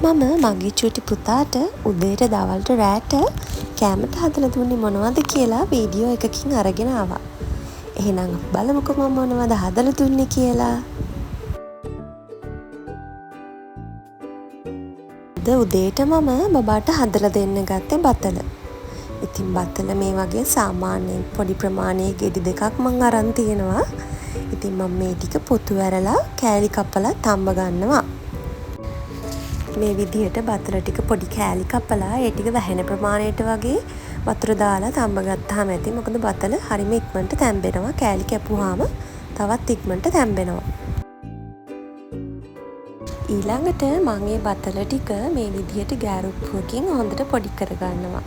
මම මගේ චූටි පුතාට උදේට දවල්ට රෑට කෑමට හදලා දුන්නේ මොනවද කියලා වීඩියෝ එකකින් අරගෙන ආවා. එහෙනම් බලමුකෝ මම මොනවද හදලා දුන්නේ කියලා. අද උදේට මම බබාට හදලා දෙන්න ගත්තේ බතල. ඉතින් බතල මේ වගේ සාමාන්‍යයෙන් පොඩි ප්‍රමාණයේ ගෙඩි දෙකක් මම අරන් තියෙනවා. ඉතින් මම මේ ටික පොතු ඇරලා කෑලි කපලා තම්බ ගන්නවා. මේ විදිහට බතල ටික පොඩි කෑලි කපලා ඒ ටික වැහෙන ප්‍රමාණයට වගේ වතුර දාලා තම්බ ගත්තාම ඇති. මොකද බතල හරිම ඉක්මනට තැම්බෙනවා. කෑලි කැපුවාම තවත් ඉක්මනට තැම්බෙනවා. ඊළඟට මම මේ බතල ටික මේ විදිහට ගෑරුප්පුවකින් හොඳට පොඩි කරගන්නවා.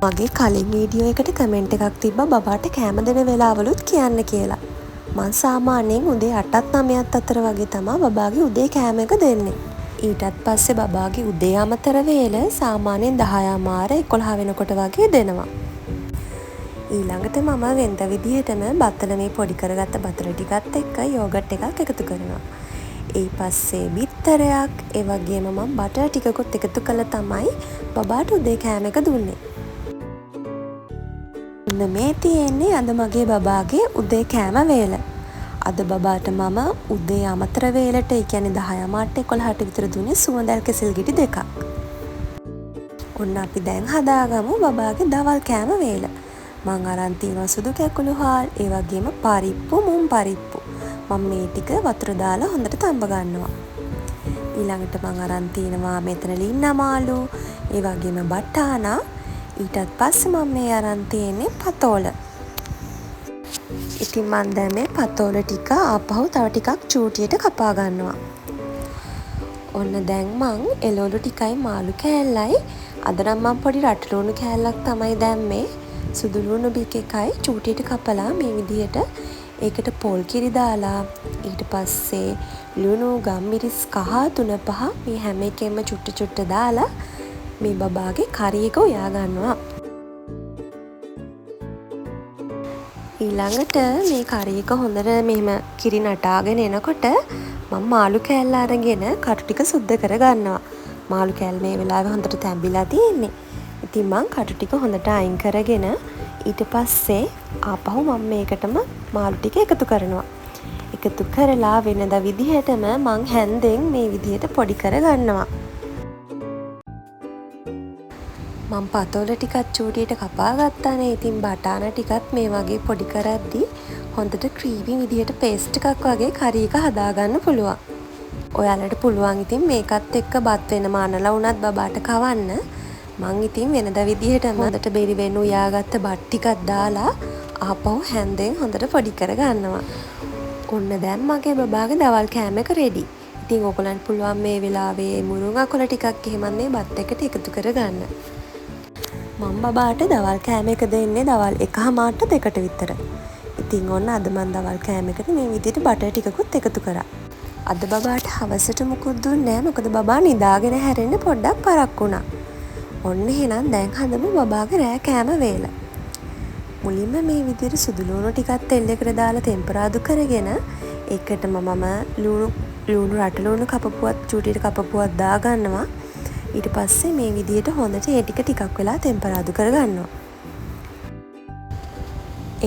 මගේ කලින් වීඩියෝ එකට කමෙන්ට් එකක් තිබ්බා බබාට කෑම දෙන වෙලාවලුත් කියන්න කියලා. මං සාමාන්‍යයෙන් උදේ 8ත් 9ත් අතර වගේ තමයි බබාගේ උදේ කෑම එක දෙන්නේ. ඊටත් පස්සේ බබාගේ උදේ අමතර වේල සාමාන්‍යයෙන් 10:00 11 වෙනකොට වගේ දෙනවා. ඊළඟට මම වෙනද විදිහටම බතල මේ පොඩි කරගත්ත බතල ටිකත් එක්ක යෝගට් එකක් එකතු කරනවා. ඊ පස්සේ බිත්තරයක් ඒ වගේම මම බටර් ටිකකුත් එකතු කළා තමයි බබාට උදේ කෑම එක දුන්නේ. මේ තියෙන්නේ අද මගේ බබාගේ උදේ කෑම වේල. අද බබාට මම උදේ අමතර වේලට ඒ කියන්නේ 10:00 11ට විතර දුන්නේ සුවඳල් කෙසෙල් ගෙඩි දෙකක්. ඔන්න අපි දැන් හදාගමු බබාගේ දවල් කෑම වේල. මං අරන් තියනවා සුදු කැකුළු හාල්, ඒ වගේම පරිප්පු, මුම් පරිප්පු. මම මේ ටික වතුර දාලා හොඳට තම්බ ගන්නවා. ඊළඟට මං අරන් තියනවා මෙතන ලින්නමාලු, ඒ වගේම බටානා. ඊටත් පස්සේ මම මේ අරන් තියෙන්නේ පතෝල. ඉතින් මම දැන් මේ පතෝල ටික ආපහු තව ටිකක් චූටියට කපා ගන්නවා. ඔන්න දැන් මං එළවලු ටිකයි මාළු කෑල්ලයි අද නම් මම පොඩි රටලුණු කෑල්ලක් තමයි දැම්මේ. සුදු ලුණු බික් එකයි චූටියට කපලා මේ විදිහට ඒකට පොල් කිරි දාලා ඊට පස්සේ ලුණු ගම්මිරිස් කහ 3-5 මේ හැම එකෙම චුට්ට චුට්ට දාලා මේ බබාගේ කරි එක උයා ගන්නවා. ඊළඟට මේ කරි එක හොඳට මෙහෙම කිරි නටාගෙන එනකොට මම මාළු කෑල්ල අරගෙන කටු ටික සුද්ධ කර ගන්නවා. මාළු කෑල්ල මේ වෙලාවේ හොඳට තැඹිලා තියෙන්නේ. ඉතින් මම කටු ටික හොඳට අයින් කරගෙන ඊට පස්සේ ආපහු මම මේකටම මාළු ටික එකතු කරනවා. එකතු කරලා වෙනද විදිහටම මං හැන්දෙන් මේ විදිහට පොඩි කර ගන්නවා. මම පතෝල ටිකක් චූටියට කපා ගත්තානේ. ඉතින් බටාන ටිකත් මේ වගේ පොඩි කරද්දි හොඳට ක්‍රීමි විදිහට පේස්ට් එකක් වගේ කරි එක හදාගන්න පුළුවන්. ඔයාලට පුළුවන් ඉතින් මේකත් එක්ක බත් වෙනම අනලා වුණත් බබාට කවන්න. මං ඉතින් වෙනද විදිහටම හොඳට බෙරි වෙන්න උයාගත්ත බත් ටිකක් දාලා ආපහු හැන්දෙන් හොඳට පොඩි කර ගන්නවා. ඔන්න දැන් මගේ බබාගේ දවල් කෑම එක රෙඩි. ඉතින් ඔයගලන්ට පුළුවන් මේ වෙලාවේ මුරුංගා කොළ ටිකක් එහෙමත් මේ බත් එකට එකතු කර ගන්න. මම බබාට දවල් කෑම එක දෙන්නේ දවල් 1:00ට 2ට විතර. ඉතින් ඔන්න අද මම දවල් කෑම එකට මේ විදිහට බටර් ටිකකුත් එකතු කරා. අද බබාට හවසට මුකුත් දුන්නේ නැහැ. මොකද බබා නිදාගෙන හැරෙන්න පොඩ්ඩක් පරක් වුණා. ඔන්න එහෙනම් දැන් හදමු බබාගේ රෑ කෑම වේල. මුලින්ම මේ විදිහට සුදු ලුණු ටිකක් තෙල් එකට දාලා ටෙම්පරාදු කරගෙන ඒකටම මම ලුණු රටලුණු කපපුවත් චූටියට කපපුවත් දා ගන්නවා. ඊට පස්සේ මේ විදිහට හොඳට ඒ ටික ටිකක් වෙලා ටෙම්පරාදු කරගන්නවා.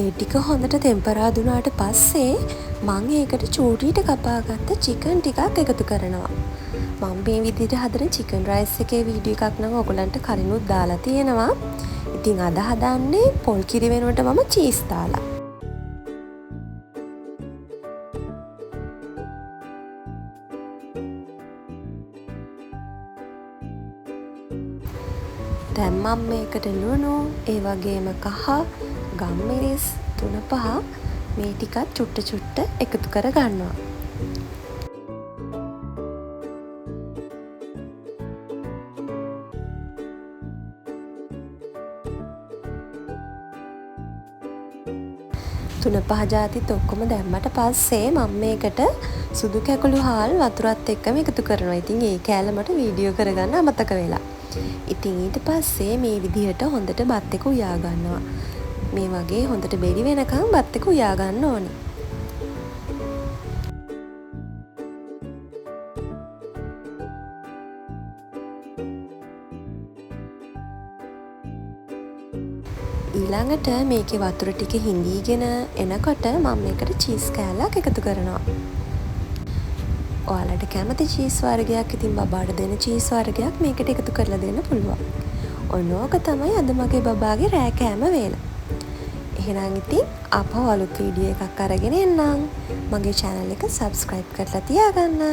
ඒ ටික හොඳට ටෙම්පරාදු වුණාට පස්සේ මම ඒකට චූටියට කපාගත්ත චිකන් ටිකක් එකතු කරනවා. මම මේ විදිහට හදන චිකන් රයිස් එකේ වීඩියෝ එකක් නම් ඔයගලන්ට කලිනුත් දාලා තියෙනවා. ඉතින් අද හදන්නේ පොල් කිරි වෙනුවට මම චීස් දාලා. දැන් මම මේකට ලුණු, ඒ වගේම කහ, ගම්මිරිස් 3-5 මේ ටිකත් චුට්ට චුට්ට එකතු කර ගන්නවා. තුන පහ ජාතිත් ඔක්කොම දැම්මට පස්සේ මම මේකට සුදු කැකුළු හාල් වතුරත් එක්කම එකතු කරනවා. ඉතින් ඒ කෑල්ල මට වීඩියෝ කරගන්න අමතක වෙලා. ඉතින් ඊට පස්සේ මේ විදිහට හොඳට බත් එක උයා ගන්නවා. මේ වගේ හොඳට බෙරි වෙනකන් බත් එක උයා ගන්න ඕනේ. ඊළඟට මේකේ වතුර ටික හිඳීගෙන එනකොට මම මේකට චීස් කෑල්ලක් එකතු කරනවා. ඔයාලට කැමති චීස් වර්ගයක් ඉතින් බබාට දෙන චීස් වර්ගයක් මේකට එකතු කරලා දෙන්න පුළුවන්. ඔන්න ඕක තමයි අද මගේ බබාගේ රෑ කෑම වේල. එහෙනම් ඉතින් ආපහු අලුත් වීඩියෝ එකක් අරගෙන එන්නම්. මගේ channel එක subscribe කරලා තියාගන්න.